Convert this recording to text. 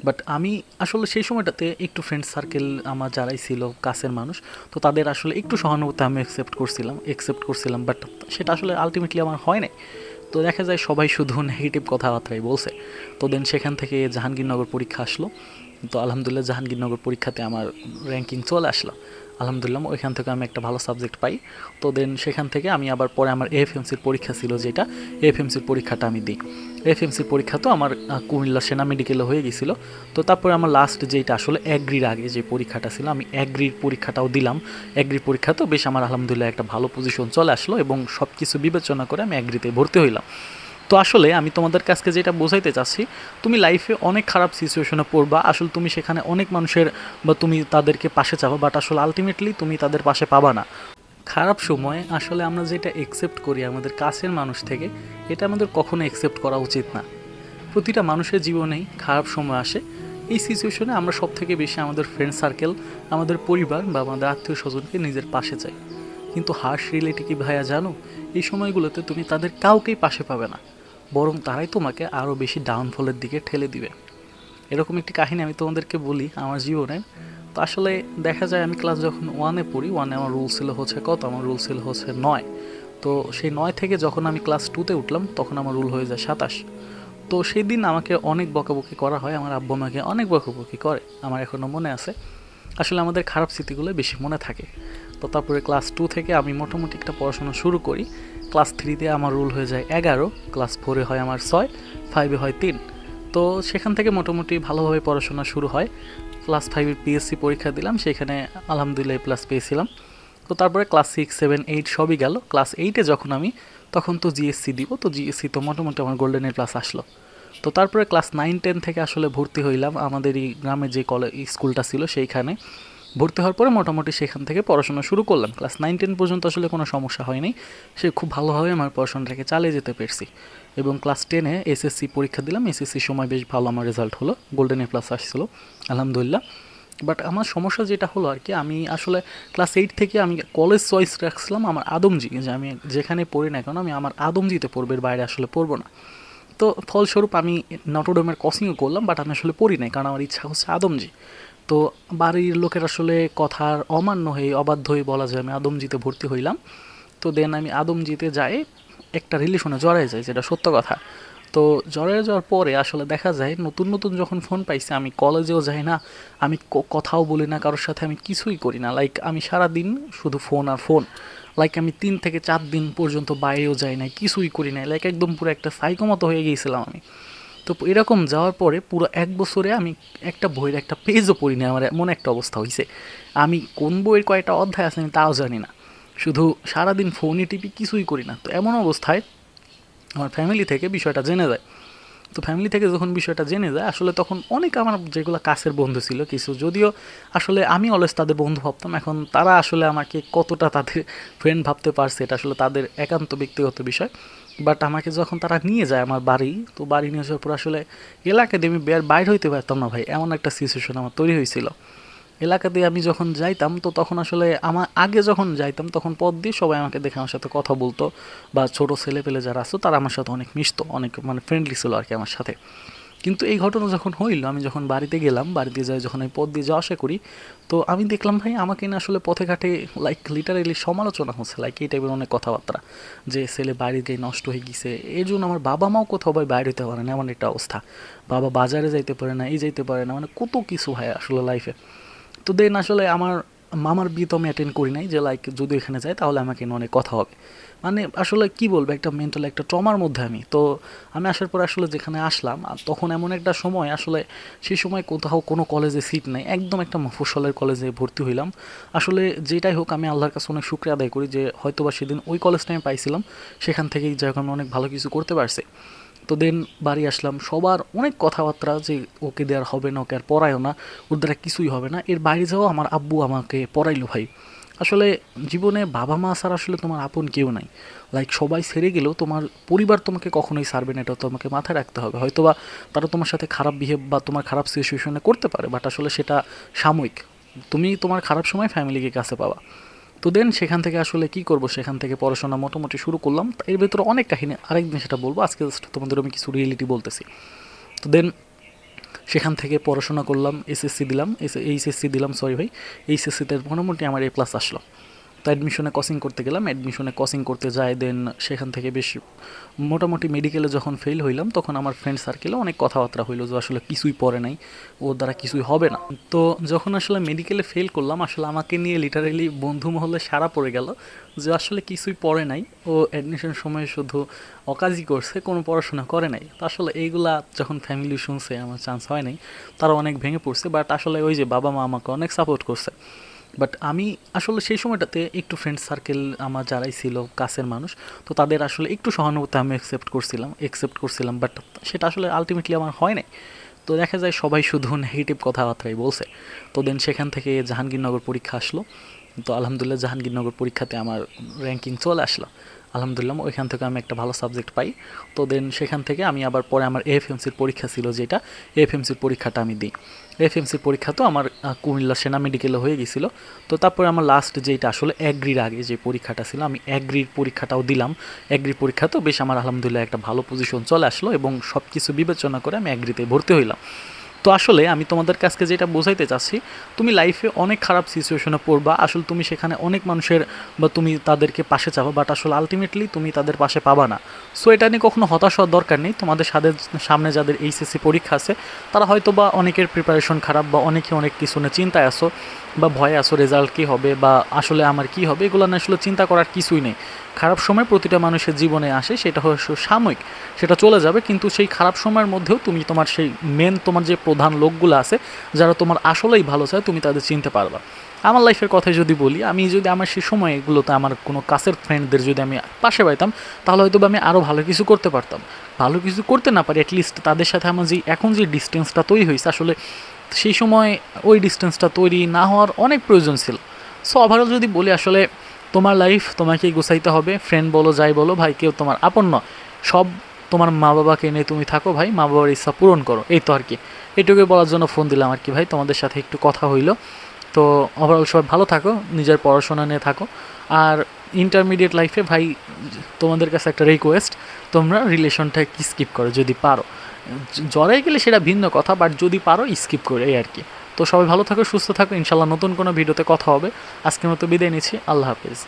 But আমি আসলে সেই সময়টাতে একটু ফ্রেন্ড সার্কেল আমার যারাই ছিল কাছের মানুষ, তো তাদের আসলে একটু সহানুভূতি আমি অ্যাকসেপ্ট করছিলাম, বাট সেটা আসলে আলটিমেটলি আমার হয় নাই। তো দেখা যায় সবাই শুধু নেগেটিভ কথাবার্তাই বলছে। তো দেন সেখান থেকে জাহাঙ্গীরনগর পরীক্ষা আসলো। তো আলহামদুলিল্লাহ জাহাঙ্গীরনগর পরীক্ষাতে আমার র্যাঙ্কিং চলে আসলো। আলহামদুলিল্লাহ ওইখান থেকে আমি একটা ভালো সাবজেক্ট পাই। তো দেন সেখান থেকে আমি আবার পরে আমার এএফএমসির পরীক্ষা ছিল, যেটা এএফএমসির পরীক্ষাটা আমি দিই। এএফএমসির পরীক্ষা তো আমার কুমিল্লা সেনা মেডিকেলে হয়ে গেছিলো। তো তারপরে আমার লাস্ট যেটা আসলে অ্যাগ্রির আগে যে পরীক্ষাটা ছিল, আমি অ্যাগ্রির পরীক্ষাটাও দিলাম। অ্যাগ্রির পরীক্ষাতেও বেশ আমার আলহামদুলিল্লাহ একটা ভালো পজিশন চলে আসলো এবং সব কিছু বিবেচনা করে আমি অ্যাগ্রিতে ভর্তি হইলাম। তো আসলে আমি তোমাদের কাছকে যেটা বোঝাইতে চাচ্ছি, তুমি লাইফে অনেক খারাপ সিচুয়েশনে পড়বা, আসলে তুমি সেখানে অনেক মানুষের বা তুমি তাদেরকে পাশে চাবা, বাট আসলে আলটিমেটলি তুমি তাদের পাশে পাবা না। খারাপ সময় আসলে আমরা যেটা একসেপ্ট করি আমাদের কাছের মানুষ থেকে, এটা আমাদের কখনো একসেপ্ট করা উচিত না। প্রতিটা মানুষের জীবনেই খারাপ সময় আসে। এই সিচুয়েশনে আমরা সব থেকে বেশি আমাদের ফ্রেন্ড সার্কেল, আমাদের পরিবার বা আমাদের আত্মীয় স্বজনকে নিজের পাশে চাই। কিন্তু হার্শ রিয়েলিটি কি ভাইয়া জানো, এই সময়গুলোতে তুমি তাদের কাউকেই পাশে পাবে না, বরং তারাই তোমাকে আরও বেশি ডাউনফলের দিকে ঠেলে দিবে। এরকম একটি কাহিনী আমি তোমাদেরকে বলি আমার জীবনের। তো আসলে দেখা যায় আমি ক্লাস যখন ওয়ানে পড়ি, ওয়ানে আমার রুল ছিল হচ্ছে কত, আমার রুল ছিল হচ্ছে 9। তো সেই 9 থেকে যখন আমি ক্লাস 2তে উঠলাম তখন আমার রুল হয়ে যায় 27। তো সেই দিন আমাকে অনেক বকাবকি করা হয়, আমার আব্বু আমাকে অনেক বকাবকি করে, আমার এখনও মনে আছে। আসলে আমাদের খারাপ স্মৃতিগুলো বেশি মনে থাকে। তো তারপরে ক্লাস 2 থেকে আমি মোটামুটি একটা পড়াশোনা শুরু করি। ক্লাস 3তে আমার রুল হয়ে যায় 11, ক্লাস 4-এ হয় আমার 6, 5-এ হয় 3। তো সেখান থেকে মোটামুটি ভালোভাবে পড়াশোনা শুরু হয়। ক্লাস 5-এর পিএসসি পরীক্ষা দিলাম, সেখানে আলহামদুলিল্লাহ প্লাস পেয়েছিলাম। তো তারপরে ক্লাস 6, 7, 8 সবই গেল। ক্লাস 8-এ যখন আমি, তখন তো জিএসসি দিব, তো জিএসসি তো মোটামুটি আমার গোল্ডেনের প্লাস আসলো। তো তারপরে ক্লাস 9-10 থেকে আসলে ভর্তি হইলাম আমাদের এই গ্রামে যে কলেজ স্কুলটা ছিল সেইখানে। ভর্তি হওয়ার পরে মোটামুটি সেখান থেকে পড়াশোনা শুরু করলাম। ক্লাস 9-10 পর্যন্ত আসলে কোনো সমস্যা হয়নি, সে খুব ভালোভাবে আমার পড়াশোনাটাকে চালিয়ে যেতে পেরেছি। এবং ক্লাস 10-এ এসএসসি পরীক্ষা দিলাম, এসএসসির সময় বেশ ভালো আমার রেজাল্ট হলো, গোল্ডেন এ প্লাস আসছিলো আলহামদুলিল্লাহ। বাট আমার সমস্যা যেটা হলো আর কি, আমি আসলে ক্লাস 8 থেকে আমি কলেজ চয়েস রাখছিলাম আমার আদমজি, যে আমি যেখানে পড়ি না কেন আমি আমার আদমজিতে পড়বে, এর বাইরে আসলে পড়বো না। তো ফলস্বরূপ আমি নটরডেমের কোচিংও করলাম, বাট আমি আসলে পড়ি নাই, কারণ আমার ইচ্ছা হচ্ছে আদমজি। তো বাড়ির লোকের আসলে কথার অমান্য হয়ে, অবাধ্য হয়ে বলা যায়, আমি আদমজিতে ভর্তি হইলাম। তো দেন আমি আদমজিতে যাই, একটা রিলেশনে জড়ায় যাই, যেটা সত্য কথা। তো জড়ায় যাওয়ার পরে আসলে দেখা যায় নতুন নতুন যখন ফোন পাইছি, আমি কলেজেও যাই না, আমি কথাও বলি না কারোর সাথে, আমি কিছুই করি না, লাইক আমি সারা দিন শুধু ফোন আর ফোন। লাইক আমি 3 থেকে 4 দিন পর্যন্ত বাইরেও যাই না, কিছুই করি না, লাইক একদম পুরো একটা সাইকো মতো হয়ে গিয়েছিলাম আমি। তো এরকম যাওয়ার পরে পুরো 1 বছরে আমি একটা বইয়ের একটা পেজও পড়ি না, আমার এমন একটা অবস্থা হয়েছে। আমি কোন বইয়ের কয়টা অধ্যায় আছে আমি তাও জানি না, শুধু সারাদিন ফোনে টিপি, কিছুই করি না। তো এমন অবস্থায় আমার ফ্যামিলি থেকে বিষয়টা জেনে যায়। তো ফ্যামিলি থেকে যখন বিষয়টা জেনে যায়, আসলে তখন অনেক আমার যেগুলো কাছের বন্ধু ছিল কিছু, যদিও আসলে আমি অলওয়েজ তাদের বন্ধু ভাবতাম, এখন তারা আসলে আমাকে কতটা তাদের ফ্রেন্ড ভাবতে পারছে এটা আসলে তাদের একান্ত ব্যক্তিগত বিষয়। বাট আমাকে যখন তারা নিয়ে যায় আমার বাড়ি, তো বাড়ি নিয়ে যাওয়ার পর আসলে এলাকাতে আমি বাইর হইতে পারতাম না ভাই, এমন একটা সিচুয়েশন আমার তৈরি হয়েছিল। এলাকাতে আমি যখন যাইতাম, তো তখন আসলে আমার আগে যখন যাইতাম তখন পথ দিয়ে সবাই আমাকে দেখে আমার সাথে কথা বলতো, বা ছোট ছেলে পেলে যারা আসতো তারা আমার সাথে অনেক মিশতো, অনেক মানে ফ্রেন্ডলি ছিল আর কি আমার সাথে। কিন্তু এই ঘটনা যখন হইল, আমি যখন বাড়িতে গেলাম, বাড়িতে যাই যখন এই পথ দিয়ে যাওয়া আসা করি, তো আমি দেখলাম ভাই আমাকে না আসলে পথে ঘাটে লাইক লিটারেলি সমালোচনা হচ্ছে, লাইক এই টাইপের অনেক কথাবার্তা, যে ছেলে বাইরে গিয়ে নষ্ট হয়ে গেছে। এই জন্য আমার বাবা মাও কোথাও ভাই বাইরে হতে পারে না, এমন একটা অবস্থা। বাবা বাজারে যাইতে পারে না, এই যাইতে পারে না, মানে কত কিছু হয় আসলে লাইফে। তো দেন আসলে আমার মামার বিয়ে তো আমি অ্যাটেন্ড করি নাই, যে লাইক যদি এখানে যাই তাহলে আমাকে নিয়ে অনেক কথা হবে। মানে আসলে কি বলবো, একটা মেন্টাল একটা ট্রমার মধ্যে আমি। তো আমি আসার পর আসলে যেখানে আসলাম, আর তখন এমন একটা সময় আসলে, সেই সময় কোথাও কোনো কলেজে সিট নাই, একদম একটা মফস্বলের কলেজে ভর্তি হইলাম। আসলে যেটাই হোক আমি আল্লাহর কাছে অনেক শুকরিয়া আদায় করি যে হয়তোবা সেদিন ওই কলেজটা আমি পাইছিলাম, সেখান থেকেই যাই হোক আমি অনেক ভালো কিছু করতে পারছি। তো দেন বাড়ি আসলাম, সবার অনেক কথাবার্তা যে ওকে দেওয়ার হবে না, ওকে আর পড়ায়ও না, ওর দ্বারা কিছুই হবে না। এর বাইরে যাও আমার আব্বু আমাকে পড়াইলো ভাই। আসলে জীবনে বাবা মা ছাড়া আসলে তোমার আপন কেউ নাই। লাইক সবাই ছেড়ে গেলেও তোমার পরিবার তোমাকে কখনোই ছাড়বে না, এটা তোমাকে মাথায় রাখতে হবে। হয়তোবা তারা তোমার সাথে খারাপ বিহেভ বা তোমার খারাপ সিচুয়েশনে করতে পারে, বাট আসলে সেটা সাময়িক। তুমি তোমার খারাপ সময় ফ্যামিলিকে কাছে পাবা। তো দেন সেখান থেকে আসলে কি করব, সেখান থেকে পড়াশোনা মোটামুটি শুরু করলাম। এর ভেতরে অনেক কাহিনী, আরেকদিন সেটা বলবো, আজকে জাস্ট তোমাদের আমি কিছু রিয়েলিটি বলতেছি। তো দেন সেখান থেকে পড়াশোনা করলাম, এসএসসি দিলাম, এইচএসসি দিলাম, সরি ভাই, এইচএসসিতে মোটামুটি আমার A+ আসলো। তো অ্যাডমিশনে কোচিং করতে গেলাম, অ্যাডমিশনে কোচিং করতে যাই, দেন সেখান থেকে বেশ মোটামুটি মেডিকেলে যখন ফেল হইলাম তখন আমার ফ্রেন্ড সার্কেলে অনেক কথাবার্তা হইলো যে আসলে কিছুই পড়ে নাই, ওর দ্বারা কিছুই হবে না। তো যখন আসলে মেডিকেলে ফেল করলাম, আসলে আমাকে নিয়ে লিটারেলি বন্ধু মহলে সারা পড়ে গেল যে আসলে কিছুই পড়ে নাই, ও অ্যাডমিশন সময় শুধু অকাজই করছে, কোনো পড়াশোনা করে নাই। তো আসলে এইগুলা যখন ফ্যামিলি শুনছে আমার চান্স হয় নাই, তারা অনেক ভেঙে পড়ছে। বাট আসলে ওই যে বাবা মা আমাকে অনেক সাপোর্ট করছে। বাট আমি আসলে সেই সময়টাতে একটু ফ্রেন্ড সার্কেল আমার যারাই ছিল কাছের মানুষ, তো তাদের আসলে একটু সহানুভূতি আমি একসেপ্ট করছিলাম, বাট সেটা আসলে আলটিমেটলি আমার হয় নাই। তো দেখা যায় সবাই শুধু নেগেটিভ কথাবার্তাই বলছে। তো দেন সেখান থেকে জাহাঙ্গীরনগর পরীক্ষা আসলো। তো আলহামদুলিল্লাহ জাহাঙ্গীরনগর পরীক্ষাতে আমার র্যাঙ্কিং চলে আসলো। আলহামদুলিল্লাহ ওইখান থেকে আমি একটা ভালো সাবজেক্ট পাই। তো দেন সেখান থেকে আমি আবার পরে আমার এএফএমসির পরীক্ষা ছিল, যেটা এএফএমসির পরীক্ষাটা আমি দিই। এএফএমসির পরীক্ষা তো আমার কুমিল্লা সেনা মেডিকেলে হয়ে গেছিলো। তো তারপরে আমার লাস্ট যেটা আসলে অ্যাগ্রির আগে যে পরীক্ষাটা ছিল, আমি অ্যাগ্রির পরীক্ষাটাও দিলাম। অ্যাগ্রির পরীক্ষাতেও বেশ আমার আলহামদুলিল্লাহ একটা ভালো পজিশন চলে আসলো এবং সব কিছু বিবেচনা করে আমি অ্যাগ্রিতে ভর্তি হইলাম। তো আসলে আমি তোমাদের কাছকে যেটা বোঝাইতে চাচ্ছি, তুমি লাইফে অনেক খারাপ সিচুয়েশনে পড়বা, আসলে তুমি সেখানে অনেক মানুষের বা তুমি তাদেরকে পাশে চাবা, বাট আসলে আলটিমেটলি তুমি তাদের পাশে পাবা না। সো এটা নিয়ে কখনো হতাশ হওয়ার দরকার নেই। তোমাদের সামনে যাদের এইচএসসি পরীক্ষা আছে, তারা হয়তো বা অনেকের প্রিপারেশন খারাপ, বা অনেকে অনেক কিছু নিয়ে চিন্তায় আসো বা ভয়ে আসো রেজাল্ট কী হবে বা আসলে আমার কি হবে, এগুলো না আসলে চিন্তা করার কিছুই নেই। খারাপ সময় প্রতিটা মানুষের জীবনে আসে, সেটা হচ্ছে সাময়িক, সেটা চলে যাবে। কিন্তু সেই খারাপ সময়ের মধ্যেও তুমি তোমার সেই তোমার যে প্রধান লোকগুলো আছে যারা তোমার আসলেই ভালো চায়, তুমি তাদের চিনতে পারবা। আমার লাইফের কথাই যদি বলি, আমি যদি আমার সেই সময় এগুলোতে আমার কোনো কাছের ফ্রেন্ডদের যদি আমি পাশে পাইতাম, তাহলে হয়তো আমি আরও ভালো কিছু করতে পারতাম। ভালো কিছু করতে না পারি, অ্যাটলিস্ট তাদের সাথে আমার যে এখন যে ডিস্টেন্সটা তৈরি হয়েছে, আসলে সেই সময় ওই ডিস্টেন্সটা তৈরি না হওয়ার অনেক প্রয়োজন ছিল। সো ওভারঅল যদি বলি, আসলে তোমার লাইফ তোমাকেই গোছাইতে হবে। ফ্রেন্ড বলো যাই বলো ভাই, কেউ তোমার আপন নয়। সব তোমার মা বাবাকে নিয়ে তুমি থাকো ভাই, মা বাবার ইচ্ছা পূরণ করো, এই তো আর কি। এইটুকুই বলার জন্য ফোন দিলাম আর কি ভাই, তোমাদের সাথে একটু কথা হইলো। তো ওভারঅল সবাই ভালো থাকো, নিজের পড়াশোনা নিয়ে থাকো। আর ইন্টারমিডিয়েট লাইফে ভাই তোমাদের কাছে একটা রিকোয়েস্ট, তোমরা রিলেশনটা স্কিপ করো যদি পারো। জড়াই গেলে সেটা ভিন্ন কথা, বাট যদি পারো স্কিপ করে, এই আর কি। তো সবাই ভালো থাকো, সুস্থ থাকো, ইনশাল্লাহ নতুন কোনো ভিডিওতে কথা হবে। আজকের মতো বিদায় নিচ্ছি, আল্লাহ হাফেজ।